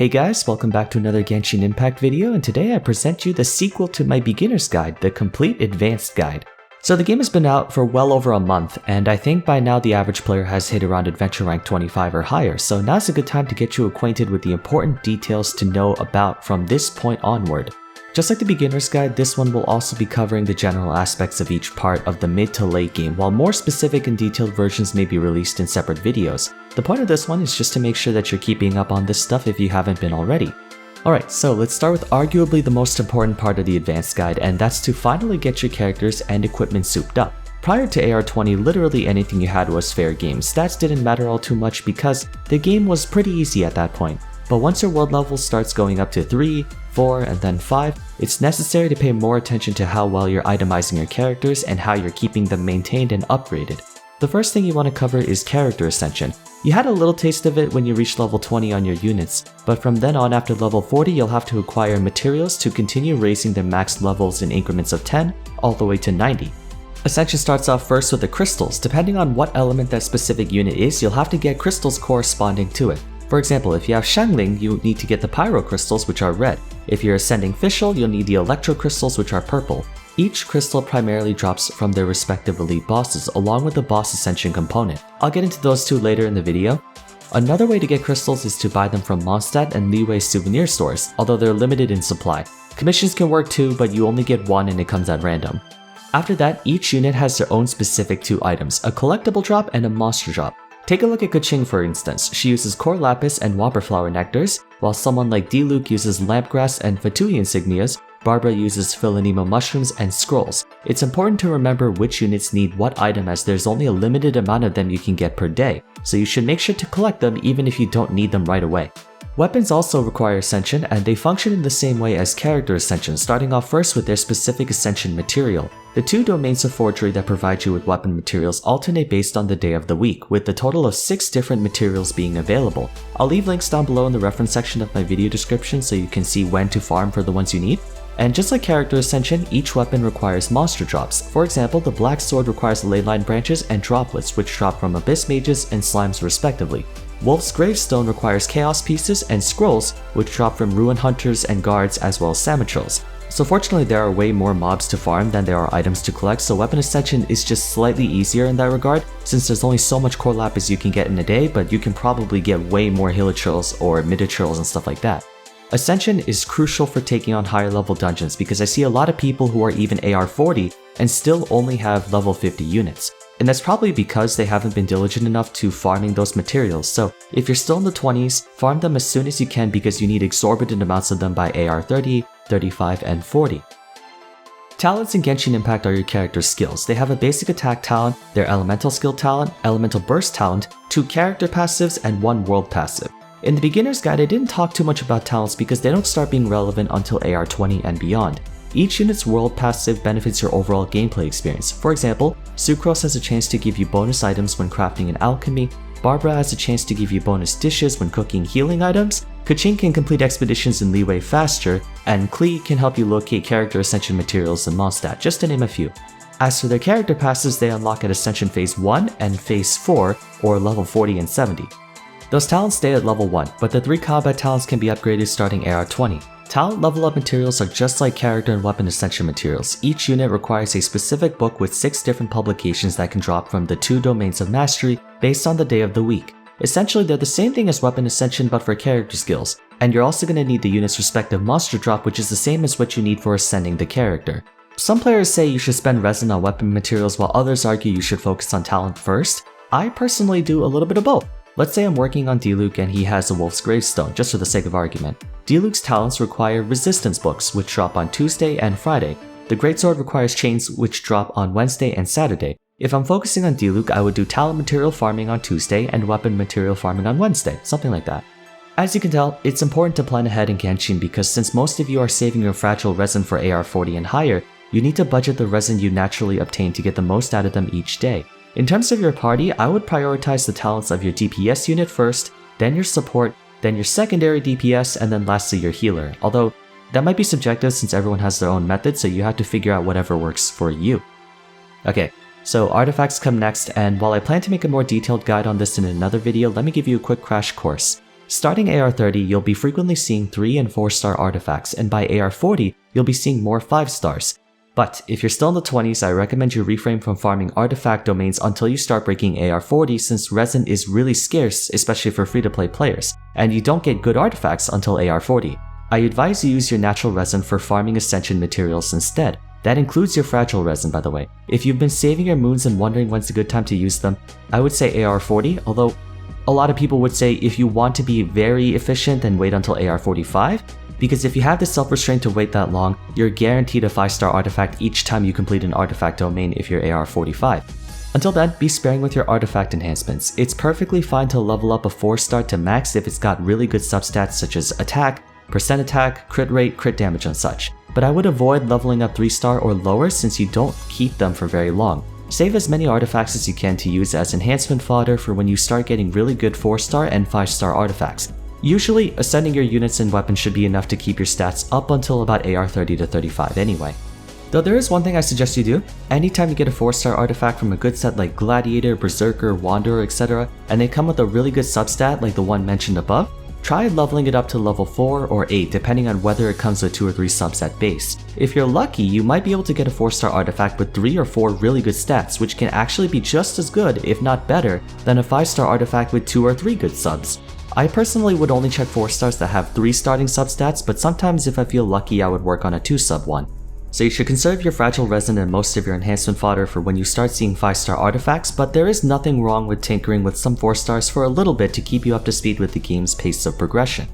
Hey guys, welcome back to another Genshin Impact video, and today I present you the sequel to my beginner's guide, the complete advanced guide. So the game has been out for well over a month, and I think by now the average player has hit around adventure rank 25 or higher, so now's a good time to get you acquainted with the important details to know about from this point onward. Just like the beginner's guide, this one will also be covering the general aspects of each part of the mid to late game, while more specific and detailed versions may be released in separate videos. The point of this one is just to make sure that you're keeping up on this stuff if you haven't been already. Alright, so let's start with arguably the most important part of the advanced guide, and that's to finally get your characters and equipment souped up. Prior to AR20, literally anything you had was fair game. Stats didn't matter all too much because the game was pretty easy at that point. But once your world level starts going up to 3, 4, and then 5, it's necessary to pay more attention to how well you're itemizing your characters and how you're keeping them maintained and upgraded. The first thing you want to cover is character ascension. You had a little taste of it when you reached level 20 on your units, but from then on after level 40 you'll have to acquire materials to continue raising their max levels in increments of 10 all the way to 90. Ascension starts off first with the crystals. Depending on what element that specific unit is, you'll have to get crystals corresponding to it. For example, if you have Shangling, you need to get the Pyro Crystals, which are red. If you're ascending Fischl, you'll need the Electro Crystals, which are purple. Each crystal primarily drops from their respective elite bosses, along with the boss ascension component. I'll get into those two later in the video. Another way to get crystals is to buy them from Mondstadt and Liyue souvenir stores, although they're limited in supply. Commissions can work too, but you only get one and it comes at random. After that, each unit has their own specific two items, a collectible drop and a monster drop. Take a look at Keqing for instance. She uses Core Lapis and Whopperflower Nectars, while someone like Diluc uses Lampgrass and Fatui insignias. Barbara uses Philinema mushrooms and scrolls. It's important to remember which units need what item, as there's only a limited amount of them you can get per day, so you should make sure to collect them even if you don't need them right away. Weapons also require ascension, and they function in the same way as character ascension, starting off first with their specific ascension material. The two domains of forgery that provide you with weapon materials alternate based on the day of the week, with a total of 6 different materials being available. I'll leave links down below in the reference section of my video description so you can see when to farm for the ones you need. And just like character ascension, each weapon requires monster drops. For example, the Black Sword requires leyline branches and droplets, which drop from Abyss Mages and Slimes respectively. Wolf's Gravestone requires chaos pieces and scrolls, which drop from Ruin Hunters and Guards as well as Samatrils. So fortunately there are way more mobs to farm than there are items to collect, so weapon ascension is just slightly easier in that regard, since there's only so much core lapis you can get in a day, but you can probably get way more hilichurls or midachurls and stuff like that. Ascension is crucial for taking on higher level dungeons because I see a lot of people who are even AR40 and still only have level 50 units. And that's probably because they haven't been diligent enough to farming those materials, so if you're still in the 20s, farm them as soon as you can because you need exorbitant amounts of them by AR30, 35, and 40. Talents in Genshin Impact are your character's skills. They have a basic attack talent, their elemental skill talent, elemental burst talent, 2 character passives, and 1 world passive. In the beginner's guide, I didn't talk too much about talents because they don't start being relevant until AR20 and beyond. Each unit's world passive benefits your overall gameplay experience. For example, Sucrose has a chance to give you bonus items when crafting an alchemy, Barbara has a chance to give you bonus dishes when cooking healing items, Keqing can complete expeditions in Liyue faster, and Klee can help you locate character ascension materials in Mondstadt, just to name a few. As for their character passes, they unlock at Ascension Phase 1 and Phase 4, or level 40 and 70. Those talents stay at level 1, but the 3 combat talents can be upgraded starting AR20. Talent level up materials are just like character and weapon ascension materials. Each unit requires a specific book with 6 different publications that can drop from the 2 domains of mastery based on the day of the week. Essentially, they're the same thing as weapon ascension but for character skills, and you're also going to need the unit's respective monster drop, which is the same as what you need for ascending the character. Some players say you should spend resin on weapon materials while others argue you should focus on talent first. I personally do a little bit of both. Let's say I'm working on Diluc and he has a Wolf's Gravestone, just for the sake of argument. Diluc's talents require resistance books, which drop on Tuesday and Friday. The Greatsword requires chains, which drop on Wednesday and Saturday. If I'm focusing on Diluc, I would do talent material farming on Tuesday and weapon material farming on Wednesday, something like that. As you can tell, it's important to plan ahead in Genshin because since most of you are saving your fragile resin for AR40 and higher, you need to budget the resin you naturally obtain to get the most out of them each day. In terms of your party, I would prioritize the talents of your DPS unit first, then your support, then your secondary DPS, and then lastly your healer. Although, that might be subjective since everyone has their own method, so you have to figure out whatever works for you. Okay, so artifacts come next, and while I plan to make a more detailed guide on this in another video, let me give you a quick crash course. Starting AR 30, you'll be frequently seeing 3 and 4 star artifacts, and by AR 40, you'll be seeing more 5 stars. But if you're still in the 20s, I recommend you refrain from farming artifact domains until you start breaking AR 40 since resin is really scarce, especially for free-to-play players, and you don't get good artifacts until AR 40. I advise you use your natural resin for farming Ascension materials instead. That includes your fragile resin, by the way. If you've been saving your moons and wondering when's a good time to use them, I would say AR 40, although a lot of people would say if you want to be very efficient, then wait until AR 45. Because if you have the self-restraint to wait that long, you're guaranteed a 5-star artifact each time you complete an artifact domain if you're AR 45. Until then, be sparing with your artifact enhancements. It's perfectly fine to level up a 4-star to max if it's got really good substats such as attack, percent attack, crit rate, crit damage and such. But I would avoid leveling up 3-star or lower since you don't keep them for very long. Save as many artifacts as you can to use as enhancement fodder for when you start getting really good 4-star and 5-star artifacts. Usually, ascending your units and weapons should be enough to keep your stats up until about AR 30 to 35 anyway. Though there is one thing I suggest you do. Anytime you get a 4-star artifact from a good set like Gladiator, Berserker, Wanderer, etc., and they come with a really good substat like the one mentioned above, try leveling it up to level 4 or 8 depending on whether it comes with 2 or 3 subs at base. If you're lucky, you might be able to get a 4-star artifact with 3 or 4 really good stats, which can actually be just as good, if not better, than a 5-star artifact with 2 or 3 good subs. I personally would only check 4 stars that have 3 starting substats, but sometimes if I feel lucky I would work on a 2 sub one. So you should conserve your fragile resin and most of your enhancement fodder for when you start seeing 5-star artifacts, but there is nothing wrong with tinkering with some 4 stars for a little bit to keep you up to speed with the game's pace of progression.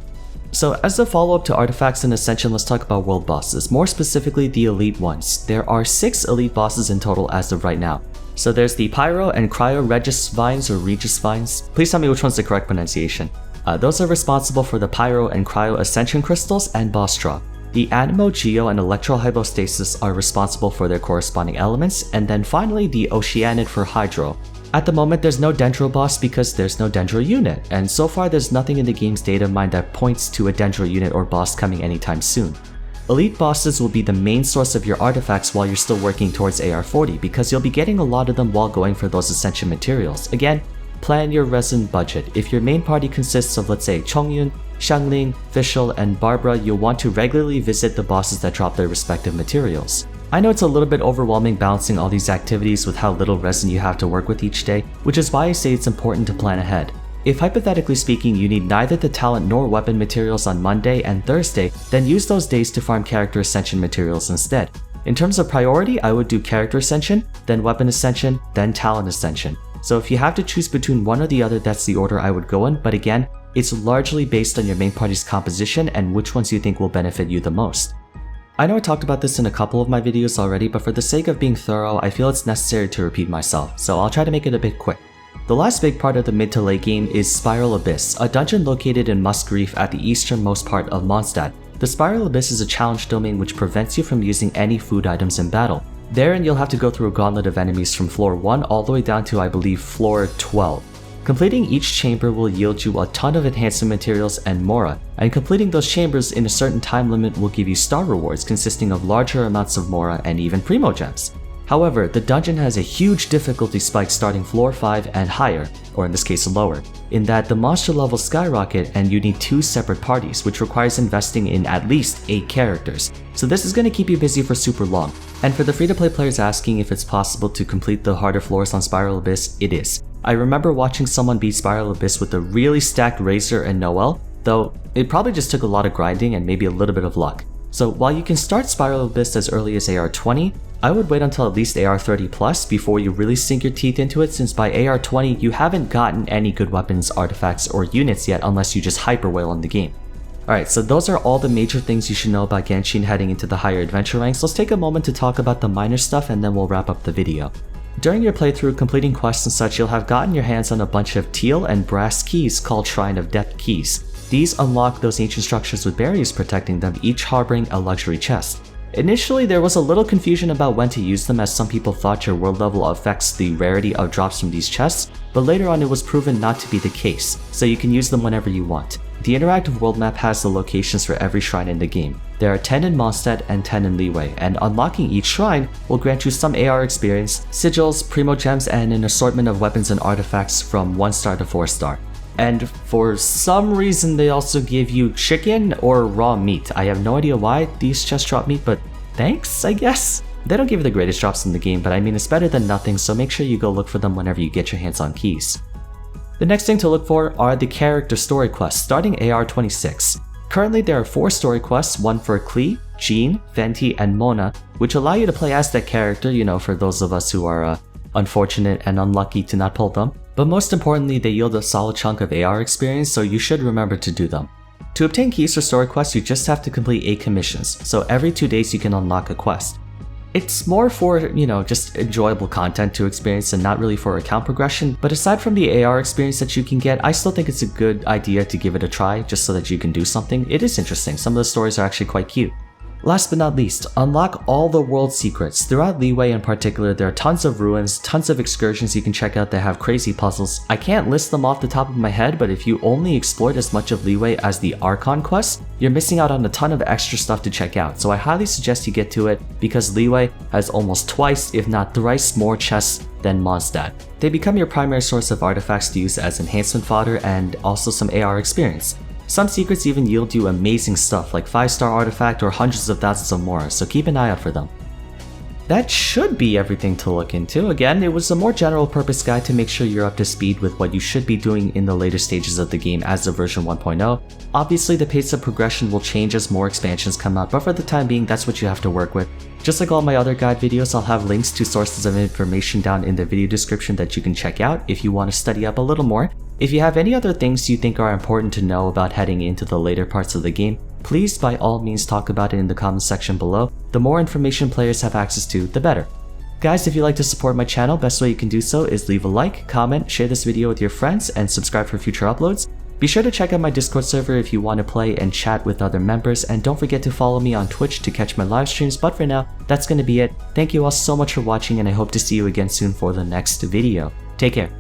So as a follow-up to artifacts in Ascension, let's talk about world bosses, more specifically the elite ones. There are 6 elite bosses in total as of right now. So there's the Pyro and Cryo Regis Vines or Regis Vines. Please tell me which one's the correct pronunciation. Those are responsible for the Pyro and Cryo Ascension crystals and boss drop. The Animo, Geo, and Electro Hypostasis are responsible for their corresponding elements, and then finally the Oceanid for Hydro. At the moment there's no Dendro boss because there's no Dendro unit, and so far there's nothing in the game's data mine that points to a Dendro unit or boss coming anytime soon. Elite bosses will be the main source of your artifacts while you're still working towards AR 40 because you'll be getting a lot of them while going for those Ascension materials. Again, plan your resin budget. If your main party consists of, let's say, Chongyun, Xiangling, Fischl, and Barbara, you'll want to regularly visit the bosses that drop their respective materials. I know it's a little bit overwhelming balancing all these activities with how little resin you have to work with each day, which is why I say it's important to plan ahead. If hypothetically speaking you need neither the talent nor weapon materials on Monday and Thursday, then use those days to farm character ascension materials instead. In terms of priority, I would do character ascension, then weapon ascension, then talent ascension. So if you have to choose between one or the other, that's the order I would go in, but again, it's largely based on your main party's composition and which ones you think will benefit you the most. I know I talked about this in a couple of my videos already, but for the sake of being thorough, I feel it's necessary to repeat myself, so I'll try to make it a bit quick. The last big part of the mid to late game is Spiral Abyss, a dungeon located in Musk Reef at the easternmost part of Mondstadt. The Spiral Abyss is a challenge domain which prevents you from using any food items in battle. Therein you'll have to go through a gauntlet of enemies from floor 1 all the way down to, I believe, floor 12. Completing each chamber will yield you a ton of enhancement materials and mora, and completing those chambers in a certain time limit will give you star rewards consisting of larger amounts of mora and even primo gems. However, the dungeon has a huge difficulty spike starting floor 5 and higher, or in this case lower, in that the monster levels skyrocket and you need 2 separate parties, which requires investing in at least 8 characters. So this is going to keep you busy for super long. And for the free-to-play players asking if it's possible to complete the harder floors on Spiral Abyss, it is. I remember watching someone beat Spiral Abyss with a really stacked Razor and Noel, though it probably just took a lot of grinding and maybe a little bit of luck. So while you can start Spiral Abyss as early as AR 20, I would wait until at least AR 30 plus before you really sink your teeth into it, since by AR 20 you haven't gotten any good weapons, artifacts, or units yet unless you just hyper whale in the game. Alright, so those are all the major things you should know about Genshin heading into the higher adventure ranks. Let's take a moment to talk about the minor stuff and then we'll wrap up the video. During your playthrough, completing quests and such, you'll have gotten your hands on a bunch of teal and brass keys called Shrine of Depth keys. These unlock those ancient structures with barriers protecting them, each harboring a luxury chest. Initially, there was a little confusion about when to use them, as some people thought your world level affects the rarity of drops from these chests, but later on it was proven not to be the case, so you can use them whenever you want. The interactive world map has the locations for every shrine in the game. There are 10 in Mondstadt and 10 in Liyue, and unlocking each shrine will grant you some AR experience, sigils, primo gems, and an assortment of weapons and artifacts from 1 star to 4 star. and for some reason they also give you chicken or raw meat. I have no idea why these chests drop meat, but thanks, I guess? They don't give you the greatest drops in the game, but I mean it's better than nothing, so make sure you go look for them whenever you get your hands on keys. The next thing to look for are the character story quests, starting AR 26. Currently there are 4 story quests, one for Klee, Jean, Fenty, and Mona, which allow you to play as that character, you know, for those of us who are unfortunate and unlucky to not pull them. But most importantly, they yield a solid chunk of AR experience, so you should remember to do them. To obtain keys for story quests, you just have to complete 8 commissions, so every 2 days you can unlock a quest. It's more for, you know, just enjoyable content to experience and not really for account progression, but aside from the AR experience that you can get, I still think it's a good idea to give it a try just so that you can do something. It is interesting, some of the stories are actually quite cute. Last but not least, unlock all the world secrets. Throughout Liyue in particular, there are tons of ruins, tons of excursions you can check out that have crazy puzzles. I can't list them off the top of my head, but if you only explored as much of Liyue as the Archon quest, you're missing out on a ton of extra stuff to check out, so I highly suggest you get to it because Liyue has almost twice, if not thrice more chests than Mondstadt. They become your primary source of artifacts to use as enhancement fodder and also some AR experience. Some secrets even yield you amazing stuff like 5-star artifact or hundreds of thousands of more, so keep an eye out for them. That should be everything to look into. Again, it was a more general purpose guide to make sure you're up to speed with what you should be doing in the later stages of the game as of version 1.0. Obviously, the pace of progression will change as more expansions come out, but for the time being, that's what you have to work with. Just like all my other guide videos, I'll have links to sources of information down in the video description that you can check out if you want to study up a little more. If you have any other things you think are important to know about heading into the later parts of the game, please by all means talk about it in the comment section below. The more information players have access to, the better. Guys, if you'd like to support my channel, best way you can do so is leave a like, comment, share this video with your friends, and subscribe for future uploads. Be sure to check out my Discord server if you want to play and chat with other members, and don't forget to follow me on Twitch to catch my live streams, but for now, that's gonna be it. Thank you all so much for watching, and I hope to see you again soon for the next video. Take care.